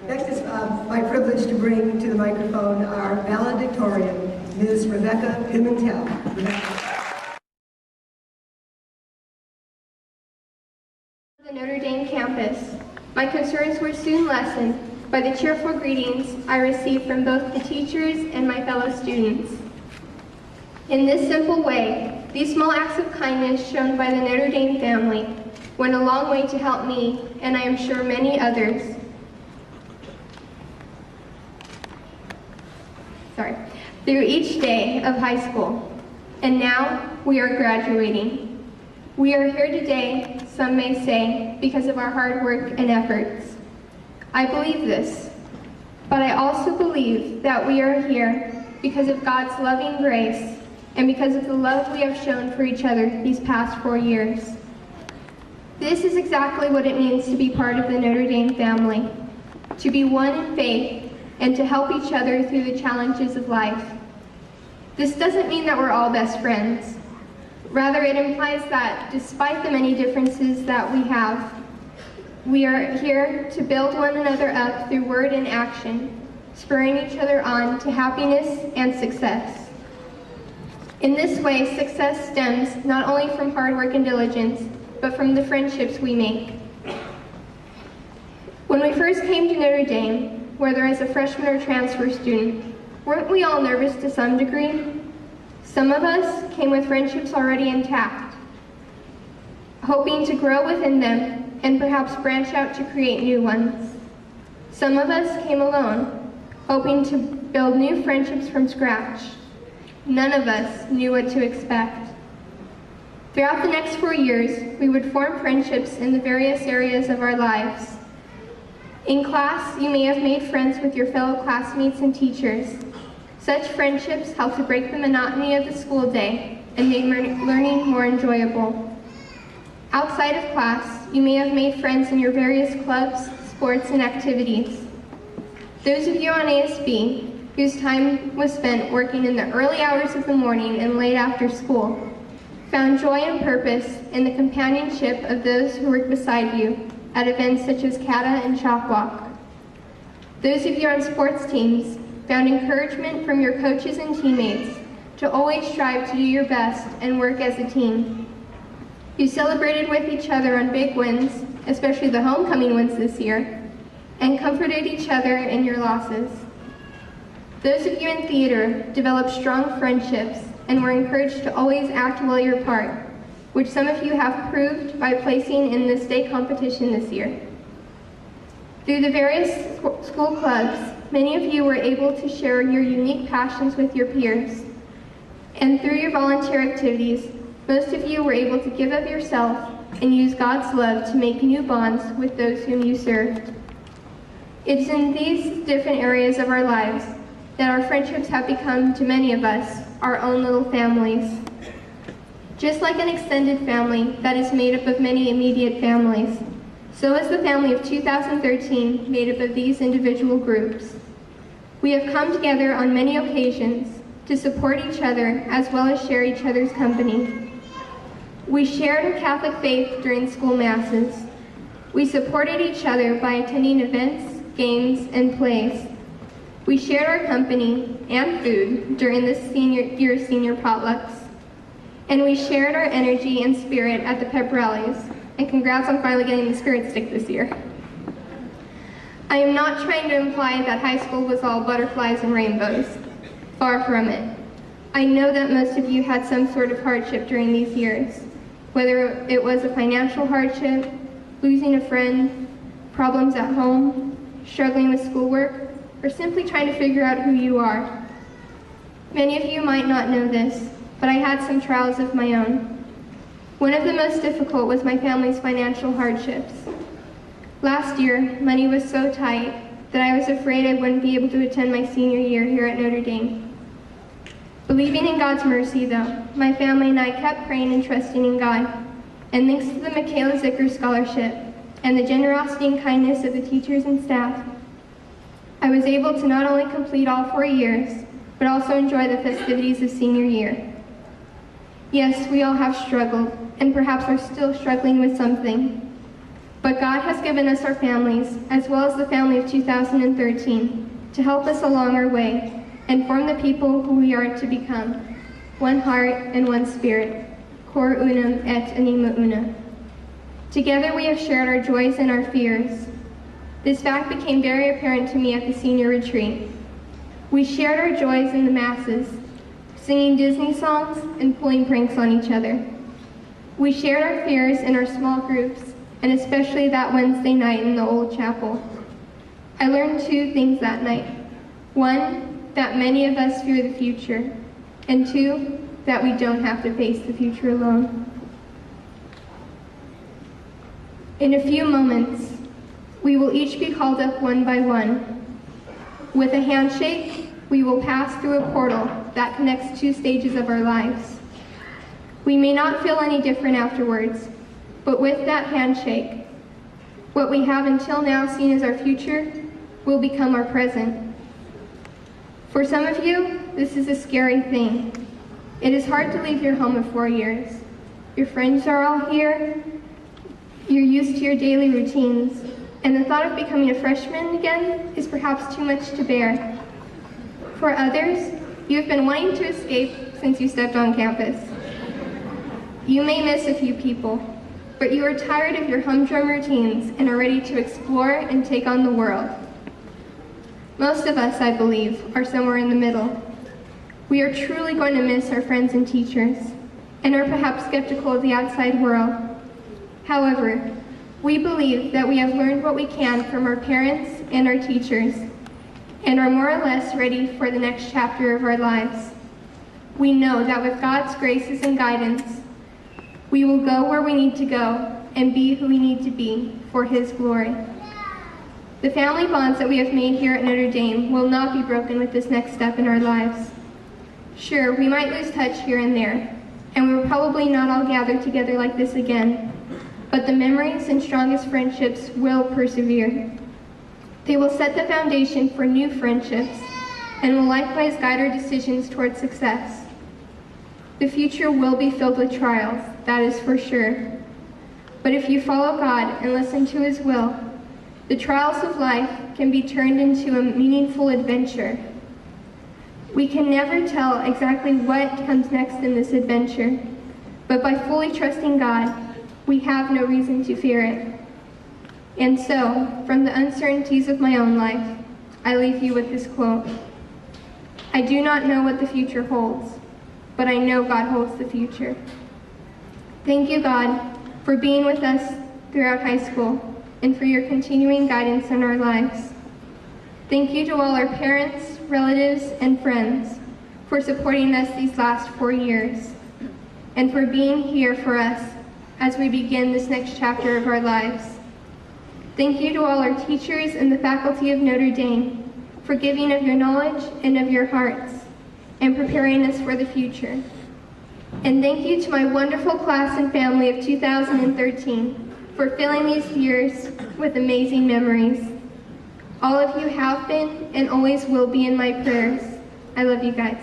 Next, it's my privilege to bring to the microphone our valedictorian, Ms. Rebecca Pimentel. The Notre Dame campus, my concerns were soon lessened by the cheerful greetings I received from both the teachers and my fellow students. In this simple way, these small acts of kindness shown by the Notre Dame family went a long way to help me, and I am sure many others, through each day of high school. And now we are graduating. We are here today, some may say, because of our hard work and efforts. I believe this, but I also believe that we are here because of God's loving grace and because of the love we have shown for each other these past 4 years. This is exactly what it means to be part of the Notre Dame family, to be one in faith and to help each other through the challenges of life. This doesn't mean that we're all best friends. Rather, it implies that despite the many differences that we have, we are here to build one another up through word and action, spurring each other on to happiness and success. In this way, success stems not only from hard work and diligence, but from the friendships we make. When we first came to Notre Dame, whether as a freshman or transfer student, weren't we all nervous to some degree? Some of us came with friendships already intact, hoping to grow within them and perhaps branch out to create new ones. Some of us came alone, hoping to build new friendships from scratch. None of us knew what to expect. Throughout the next 4 years, we would form friendships in the various areas of our lives. In class, you may have made friends with your fellow classmates and teachers. Such friendships help to break the monotony of the school day and make learning more enjoyable. Outside of class, you may have made friends in your various clubs, sports, and activities. Those of you on ASB, whose time was spent working in the early hours of the morning and late after school, found joy and purpose in the companionship of those who worked beside you at events such as Kata and Chalk Walk. Those of you on sports teams found encouragement from your coaches and teammates to always strive to do your best and work as a team. You celebrated with each other on big wins, especially the homecoming wins this year, and comforted each other in your losses. Those of you in theater developed strong friendships and were encouraged to always act well your part, which some of you have proved by placing in the state competition this year. Through the various school clubs, many of you were able to share your unique passions with your peers. And through your volunteer activities, most of you were able to give of yourself and use God's love to make new bonds with those whom you served. It's in these different areas of our lives that our friendships have become, to many of us, our own little families. Just like an extended family that is made up of many immediate families, so is the family of 2013 made up of these individual groups. We have come together on many occasions to support each other as well as share each other's company. We shared our Catholic faith during school masses. We supported each other by attending events, games, and plays. We shared our company and food during the senior potlucks. And we shared our energy and spirit at the pep rallies. And congrats on finally getting the spirit stick this year. I am not trying to imply that high school was all butterflies and rainbows. Far from it. I know that most of you had some sort of hardship during these years, whether it was a financial hardship, losing a friend, problems at home, struggling with schoolwork, or simply trying to figure out who you are. Many of you might not know this, but I had some trials of my own. One of the most difficult was my family's financial hardships. Last year, money was so tight that I was afraid I wouldn't be able to attend my senior year here at Notre Dame. Believing in God's mercy, though, my family and I kept praying and trusting in God, and thanks to the Michaela Zicker Scholarship and the generosity and kindness of the teachers and staff, I was able to not only complete all 4 years, but also enjoy the festivities of senior year. Yes, we all have struggled, and perhaps are still struggling with something. But God has given us our families, as well as the family of 2013, to help us along our way and form the people who we are to become. One heart and one spirit. Cor unum et anima una. Together we have shared our joys and our fears. This fact became very apparent to me at the senior retreat. We shared our joys in the masses, singing Disney songs and pulling pranks on each other. We shared our fears in our small groups, and especially that Wednesday night in the old chapel. I learned two things that night. One, that many of us fear the future, and two, that we don't have to face the future alone. In a few moments, we will each be called up one by one. With a handshake, we will pass through a portal that connects two stages of our lives. We may not feel any different afterwards, but with that handshake, what we have until now seen as our future will become our present. For some of you, this is a scary thing. It is hard to leave your home of 4 years. Your friends are all here, you're used to your daily routines, and the thought of becoming a freshman again is perhaps too much to bear. For others, you have been wanting to escape since you stepped on campus. You may miss a few people, but you are tired of your humdrum routines and are ready to explore and take on the world. Most of us, I believe, are somewhere in the middle. We are truly going to miss our friends and teachers, and are perhaps skeptical of the outside world. However, we believe that we have learned what we can from our parents and our teachers, and are more or less ready for the next chapter of our lives. We know that with God's graces and guidance, we will go where we need to go and be who we need to be for His glory. The family bonds that we have made here at Notre Dame will not be broken with this next step in our lives. Sure, we might lose touch here and there, and we will probably not all gather together like this again, but the memories and strongest friendships will persevere. They will set the foundation for new friendships and will likewise guide our decisions toward success. The future will be filled with trials, that is for sure. But if you follow God and listen to His will, the trials of life can be turned into a meaningful adventure. We can never tell exactly what comes next in this adventure, but by fully trusting God, we have no reason to fear it. And so, from the uncertainties of my own life, I leave you with this quote. I do not know what the future holds, but I know God holds the future. Thank you, God, for being with us throughout high school and for your continuing guidance in our lives. Thank you to all our parents, relatives, and friends for supporting us these last 4 years and for being here for us as we begin this next chapter of our lives. Thank you to all our teachers and the faculty of Notre Dame for giving of your knowledge and of your hearts and preparing us for the future. And thank you to my wonderful class and family of 2013 for filling these years with amazing memories. All of you have been and always will be in my prayers. I love you guys.